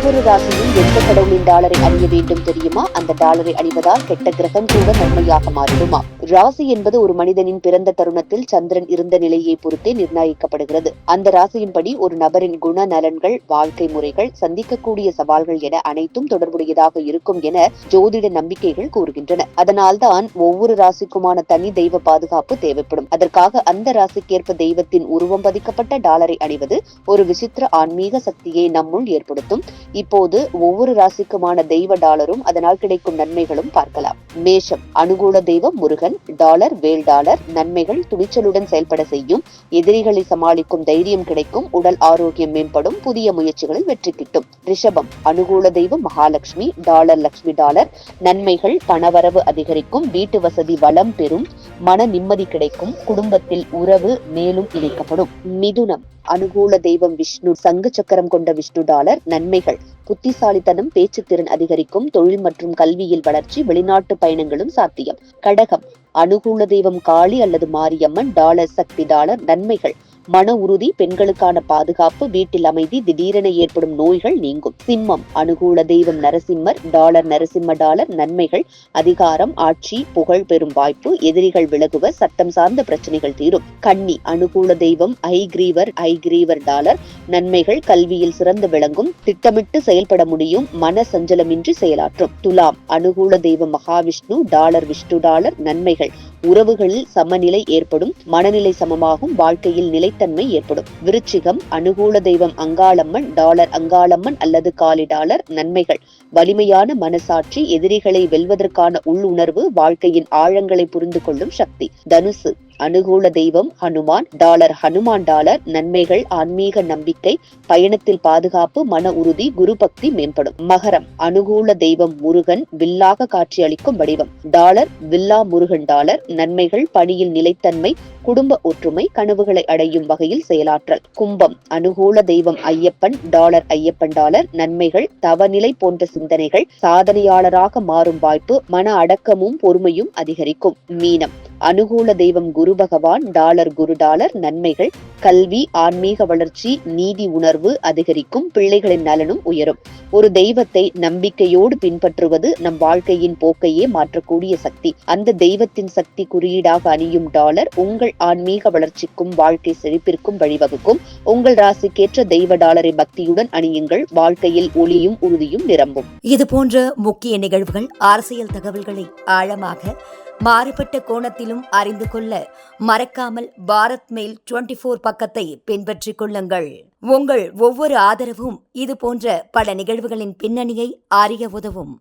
ஒவ்வொரு ராசியும் எந்த கடவுளின் டாலரை அணிய வேண்டும் தெரியுமா? அந்த டாலரை அணிவதால் கெட்ட கிரகம் கூட நன்மையாக மாறிடுமா? ராசி என்பது ஒரு மனிதனின் பிறந்த தருணத்தில் சந்திரன் இருந்த நிலையை பொறுத்தே நிர்ணயிக்கப்படுகிறது. அந்த ராசியின்படி ஒரு நபரின் குண நலன்கள், வாழ்க்கை முறைகள், சந்திக்கக்கூடிய சவால்கள் என அனைத்தும் தொடர்புடையதாக இருக்கும் என ஜோதிட நம்பிக்கைகள் கூறுகின்றன. அதனால்தான் ஒவ்வொரு ராசிக்குமான தனி தெய்வ பாதுகாப்பு தேவைப்படும். அதற்காக அந்த ராசிக்கேற்ப தெய்வத்தின் உருவம் பதிக்கப்பட்ட டாலரை அணிவது ஒரு விசித்திர ஆன்மீக சக்தியை நம்முள் ஏற்படுத்தும். இப்போது ஒவ்வொரு ராசிக்குமான தெய்வ டாலரும் அதனால் கிடைக்கும் நன்மைகளும் பார்க்கலாம். மேஷம். அனுகூல தெய்வம் முருகன். டாலர் வேல் டாலர். நன்மைகள் துணிச்சலுடன் செயல்பட செய்யும். எதிரிகளை சமாளிக்கும் தைரியம் கிடைக்கும். உடல் ஆரோக்கியம் மேம்படும். புதிய முயற்சிகளில் வெற்றி கிட்டும். ரிஷபம். அனுகூல தெய்வம் மகாலட்சுமி. Dollar Lakshmi dollar. நன்மைகள் பணவரவு அதிகரிக்கும். வீட்டு வசதி வளம் பெறும். மன நிம்மதி கிடைக்கும். குடும்பத்தில் உறவு மேலும் இணைக்கப்படும். மிதுனம். அனுகூல தெய்வம் விஷ்ணு. சங்கு சக்கரம் கொண்ட விஷ்ணு டாலர். நன்மைகள் புத்திசாலித்தனம், பேச்சு திறன் அதிகரிக்கும். தொழில் மற்றும் கல்வியில் வளர்ச்சி. வெளிநாட்டு பயணங்களும் சாத்தியம். கடகம். அனுகூல தெய்வம் காளி அல்லது மாரியம்மன். டாலர் சக்தி டாலர். நன்மைகள் மன உறுதி, பெண்களுக்கான பாதுகாப்பு, வீட்டில் அமைதி, திடீரென ஏற்படும் நோய்கள் நீங்கும். சிம்மம். அனுகூல தெய்வம் நரசிம்மர். Dollar Narasimha dollar. நன்மைகள் அதிகாரம், ஆட்சி, புகழ் பெறும் வாய்ப்பு. எதிரிகள் விலகுவர். சட்டம் சார்ந்த பிரச்சனைகள் தீரும். கன்னி. அனுகூல தெய்வம் ஐகிரீவர் டாலர். நன்மைகள் கல்வியில் சிறந்து விளங்கும். திட்டமிட்டு செயல்பட முடியும். மன சஞ்சலமின்றி செயலாற்றும். துலாம். அனுகூல தெய்வம் மகாவிஷ்ணு. Dollar Vishnu dollar. நன்மைகள் உறவுகளில் சமநிலை ஏற்படும். மனநிலை சமமாகும். வாழ்க்கையில் நிலைத்தன்மை ஏற்படும். விருச்சிகம். அனுகூல தெய்வம் அங்காளம்மன். டாலர் அங்காளம்மன் அல்லது காளி டாலர். நன்மைகள் வலிமையான மனசாட்சி. எதிரிகளை வெல்வதற்கான உள்ளுணர்வு. வாழ்க்கையின் ஆழங்களை புரிந்து கொள்ளும் சக்தி. தனுசு. அனுகூல தெய்வம் ஹனுமான். Dollar Hanuman dollar. நன்மைகள் ஆன்மீக நம்பிக்கை, பயணத்தில் பாதுகாப்பு, மன உறுதி, குரு பக்தி மேம்படும். மகரம். அனுகூல தெய்வம் முருகன். வில்லாக காட்சியளிக்கும் வடிவம். Dollar villa Murugan dollar. நன்மைகள் பணியில் நிலைத்தன்மை, குடும்ப ஒற்றுமை, கனவுகளை அடையும் வகையில் செயலாற்றல். கும்பம். அனுகூல தெய்வம் ஐயப்பன். Dollar Ayyappan dollar. நன்மைகள் தவநிலை போன்ற சிந்தனைகள், சாதனையாளராக மாறும் வாய்ப்பு, மன அடக்கமும் பொறுமையும் அதிகரிக்கும். மீனம். அனுகூல தெய்வம் குரு பகவான். டாலர் குரு டாலர். நன்மைகள் கல்வி, ஆன்மீக வளர்ச்சி, நீதி உணர்வு அதிகரிக்கும். பிள்ளைகளின் நலனும் உயரும். ஒரு தெய்வத்தை நம்பிக்கையோடு பின்பற்றுவது நம் வாழ்க்கையின் போக்கையே மாற்றக்கூடிய சக்தி. அந்த தெய்வத்தின் சக்தி குறியீடாக அணியும் டாலர் உங்கள் ஆன்மீக வளர்ச்சிக்கும் வாழ்க்கை செழிப்பிற்கும் வழிவகுக்கும். உங்கள் ராசிக்கேற்ற தெய்வ டாலரை பக்தியுடன் அணியுங்கள். வாழ்க்கையில் ஒளியும் உறுதியும் நிரம்பும். இது போன்ற முக்கிய நிகழ்வுகள், அரசியல் தகவல்களை ஆழமாக மாறுபட்ட கோணத்திலும் அறிந்து கொள்ள மறக்காமல் பாரத் மெயில் 24 பக்கத்தை பின்பற்றிக் கொள்ளுங்கள். உங்கள் ஒவ்வொரு ஆதரவும் இது போன்ற பல நிகழ்வுகளின் பின்னணியை அறிய உதவும்.